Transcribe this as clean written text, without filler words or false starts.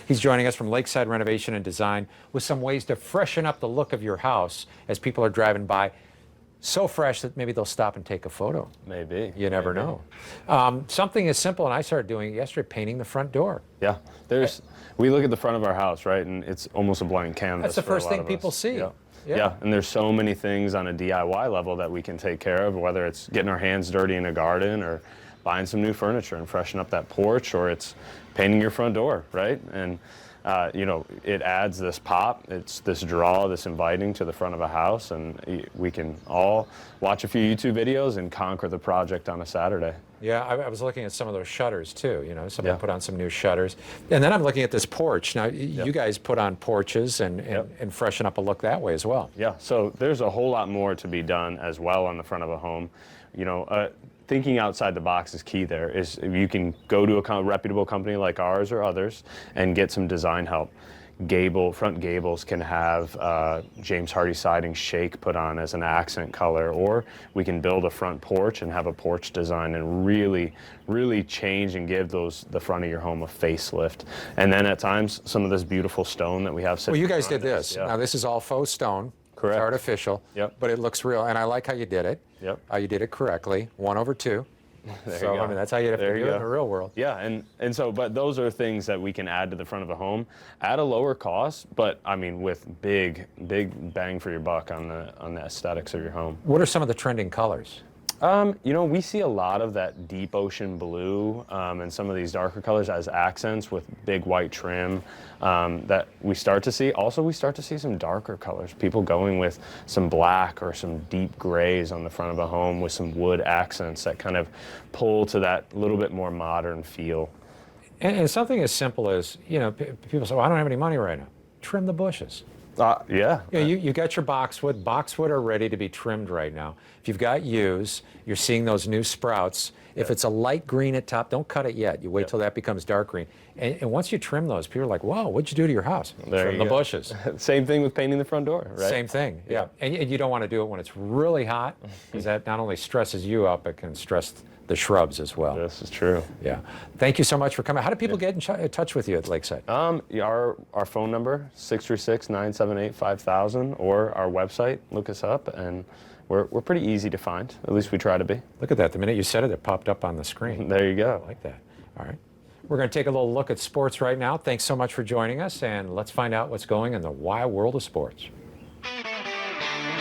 He's joining us from Lakeside Renovation and Design with some ways to freshen up the look of your house as people are driving by. So fresh that maybe they'll stop and take a photo. Maybe. You never know. Something as simple, and I started doing it yesterday, painting the front door. Yeah. We look at the front of our house, right, and it's almost a blank canvas. That's the first thing people see. Yeah. Yeah. Yeah, and there's so many things on a DIY level that we can take care of, whether it's getting our hands dirty in a garden or buying some new furniture and freshen up that porch, or it's painting your front door, right? And you know, it adds this pop, it's this draw, this inviting to the front of a house, and we can all watch a few YouTube videos and conquer the project on a Saturday. Yeah, I was looking at some of those shutters too. You know, somebody put on some new shutters. And then I'm looking at this porch. Now, you guys put on porches and freshen up a look that way as well. Yeah, so there's a whole lot more to be done as well on the front of a home. You know, thinking outside the box is key there. Is you can go to a reputable company like ours or others and get some design help. Front gables can have James Hardie siding shake put on as an accent color, or we can build a front porch and have a porch design and really change and give the front of your home a facelift. And then at times, some of this beautiful stone that we have sitting. Well, you guys did this. Yeah. Now this is all faux stone. Correct. It's artificial. Yep. But it looks real, and I like how you did it. Yep. You did it correctly, 1/2. There So you go. I mean, that's how you have to do it in the real world. Yeah, and so, but those are things that we can add to the front of a home at a lower cost, but I mean, with big bang for your buck on the aesthetics of your home. What are some of the trending colors? You know, we see a lot of that deep ocean blue and some of these darker colors as accents with big white trim that we start to see. Also, we start to see some darker colors. People going with some black or some deep grays on the front of a home with some wood accents that kind of pull to that little bit more modern feel. And something as simple as, you know, people say, well, I don't have any money right now. Trim the bushes. Yeah. You know, you got your boxwood. Boxwood are ready to be trimmed right now. If you've got yews, you're seeing those new sprouts. If it's a light green at top, don't cut it yet. You wait till that becomes dark green. And once you trim those, people are like, whoa, what'd you do to your house? Trim the bushes. Same thing with painting the front door, right? Same thing, yeah. And you don't want to do it when it's really hot, because that not only stresses you up, it can stress the shrubs as well. This is true. Yeah. Thank you so much for coming. How do people get in touch with you at Lakeside? Our phone number, 636-978-5000, or our website, look us up, and we're pretty easy to find. At least we try to be. Look at that. The minute you said it, it popped up on the screen. There you go. I like that. All right. We're going to take a little look at sports right now. Thanks so much for joining us, and let's find out what's going in the wild world of sports.